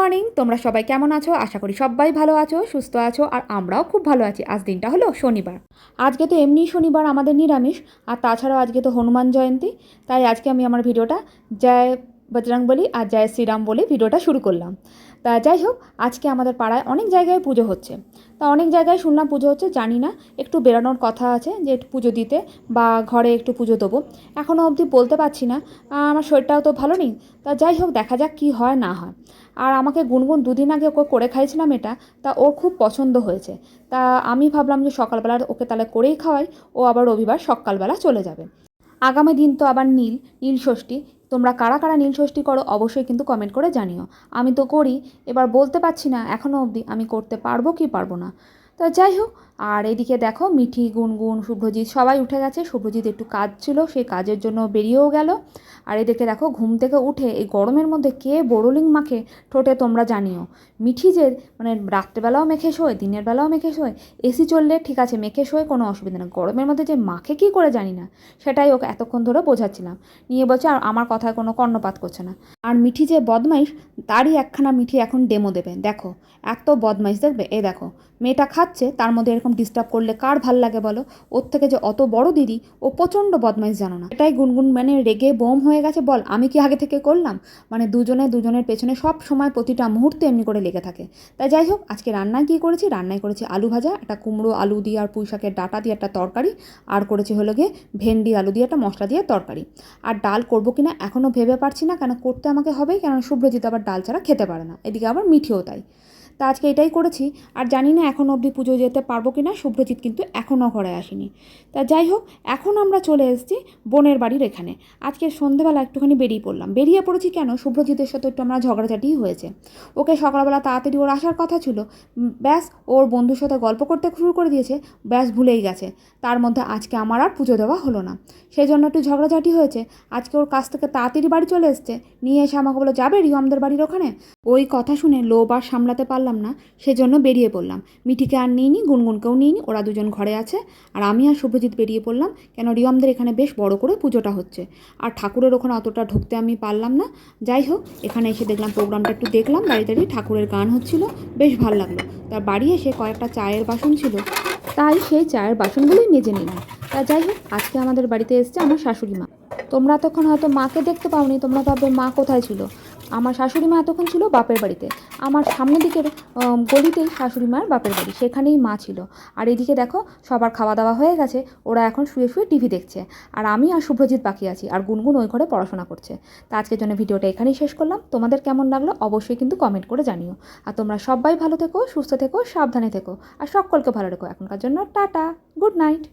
Morning, তোমরা সবাই কেমন আছো? আশা করি সবাই ভালো আছো, সুস্থ আছো, আর আমরাও খুব ভালো আছি। আজ দিনটা হলো শনিবার। আজকে তো এমনি শনিবার আমাদের নিরামিষ, আর তাছাড়াও আজকে তো হনুমান জয়ন্তী। তাই আজকে আমি আমার ভিডিওটা জয় বজরংবলী আর জয় শ্রীরাম বলে ভিডিওটা শুরু করলাম। তা যাই হোক, আজকে আমাদের পাড়ায় অনেক জায়গায় পুজো হচ্ছে। তা অনেক জায়গায় শুনলাম পুজো হচ্ছে, জানি না, একটু বেরোনোর কথা আছে যে একটু পুজো দিতে বা ঘরে একটু পুজো দেবো। এখনও অবধি বলতে পারছি না, আমার শরীরটাও তো ভালো নেই। তা যাই হোক, দেখা যাক কী হয় না হয়। আর আমাকে গুনগুন দুদিন আগে ওকে করে খাইছিলাম এটা, তা ওর খুব পছন্দ হয়েছে। তা আমি ভাবলাম যে সকালবেলা ওকে তাহলে করেই খাওয়াই, ও আবার রবিবার সকালবেলা চলে যাবে। আগামী দিন তো আবার নীল ষষ্ঠী। তোমরা কারা কারা নীল ষষ্ঠী করো অবশ্যই কিন্তু কমেন্ট করে জানিও। আমি তো করি, এবার বলতে পারছি না এখনও অবধি আমি করতে পারবো কি পারবো না। তো যাই হোক, আর এদিকে দেখো মিঠি, গুনগুন, শুভ্রজিৎ সবাই উঠে গেছে। শুভ্রজিৎ একটু কাজ ছিল, সেই কাজের জন্য বেরিয়েও গেল। আর এদিকে দেখো ঘুম থেকে উঠে এই গরমের মধ্যে কে বোরোলিং মাখে ঠোঁটে তোমরা জানিও। মিঠি যে মানে রাত্রেবেলাও মেখে শোয়, দিনের বেলাও মেখে শোয়। এসি চললে ঠিক আছে মেখে শোয়, কোনো অসুবিধা নেই, গরমের মধ্যে যে মাখে কী করে জানি না। সেটাই ওকে এতক্ষণ ধরে বোঝাচ্ছিলাম। নিয়ে বলছে আর আমার কথায় কোনো কর্ণপাত করছে না। আর মিঠি যে বদমাইশ, তারই একখানা মিঠি এখন ডেমো দেবে। দেখো এত বদমাইশ দেখবে, এ দেখো মেয়েটা খাচ্ছে, তার মধ্যে এরকম ডিস্টার্ব করলে কার ভাল লাগে বলো? ওর থেকে যে অত বড় দিদি, ও প্রচণ্ড বদমাইশ, জানো না? এটাই গুনগুন মানে রেগে বোম হয়ে গেছে। বল আমি কি আগে থেকে করলাম? মানে দুজনের পেছনে সব সময় প্রতিটা মুহূর্তে এমনি করে লেগে থাকে। তাই যাই হোক, আজকে রান্নায় কী করেছি, রান্নায় করেছি আলু ভাজা, একটা কুমড়ো আলু দিয়ে আর পুঁই শাকের ডাঁটা দিয়ে একটা তরকারি, আর করেছি হলো গিয়ে ভেন্ডি আলু দিয়ে একটা মশলা দিয়ে তরকারি। আর ডাল করবো কিনা এখনও ভেবে পারছি না, কেন করতে আমাকে হবেই, কারণ শুভ্রজিৎ আবার ডাল ছাড়া খেতে পারে না, এদিকে আবার মিঠিও তাই। তা আজকে এটাই করেছি। আর জানি না এখন অবধি পুজো যেতে পারবো কি না, শুভ্রজিৎ কিন্তু এখনও ঘরে আসেনি। তা যাই হোক, এখন আমরা চলে এসেছি বোনের বাড়ির এখানে। আজকে সন্ধ্যেবেলা একটুখানি বেরিয়ে পড়েছি কেন, শুভ্রজিতের সাথে একটু আমরা ঝগড়াঝাটিই হয়েছে। ওকে সকালবেলা তাড়াতাড়ি ওর আসার কথা ছিল, ব্যাস ওর বন্ধুর সাথে গল্প করতে শুরু করে দিয়েছে, ব্যাস ভুলেই গেছে। তার মধ্যে আজকে আমার আর পুজো দেওয়া হলো না, সেই জন্য একটু ঝগড়াঝাটি হয়েছে। আজকে ওর কাছ থেকে তাড়াতাড়ি বাড়ি চলে এসছে, নিয়ে এসে আমাকে বলে যাবে রিয়মদের বাড়ির ওখানে। ওই কথা শুনে লোভ আর সামলাতে পারলাম না, সেজন্য বেরিয়ে পড়লাম। মিঠিকে আর নিইনি, গুনগুনকেও নিইনি, ওরা দুজন ঘরে আছে। আর আমি আর শুভ্রজিৎ বেরিয়ে পড়লাম, কেন রিয়মদের এখানে বেশ বড় করে পুজোটা হচ্ছে, আর ঠাকুরের ওখানে অতটা ঢুকতে আমি পারলাম না। যাই হোক, এখানে এসে দেখলাম প্রোগ্রামটা একটু দেখলাম, দাঁড়িয়ে ঠাকুরের গান হচ্ছিল, বেশ ভালো লাগলো। তার বাড়ি এসে কয়েকটা চায়ের বাসন ছিল, তাই সেই চায়ের বাসনগুলোই মেজে নিলাম। তা যাই হোক, আজকে আমাদের বাড়িতে এসছে আমার শাশুড়ি মা। তোমরা এতক্ষণ হয়তো মাকে দেখতে পাওনি, তোমরা ভাববে মা কোথায় ছিল। আমার শাশুড়ি মা এতক্ষণ ছিল বাপের বাড়িতে। আমার সামনের দিকের গলিতেই শাশুড়ি মার বাপের বাড়ি, সেখানেই মা ছিল। আর এদিকে দেখো সবার খাওয়া দাওয়া হয়ে গেছে, ওরা এখন শুয়ে শুয়ে টিভি দেখছে। আর আমি আর শুভ্রজিৎ বাকি আছি, আর গুনগুন ওই ঘরে পড়াশোনা করছে। তা আজকের জন্য ভিডিওটা এখানেই শেষ করলাম। তোমাদের কেমন লাগলো অবশ্যই কিন্তু কমেন্ট করে জানিও। আর তোমরা সবাই ভালো থেকো, সুস্থ থেকো, সাবধানে থেকো, আর সকলকে ভালো রেখো। এখনকার জন্য টাটা, গুড নাইট।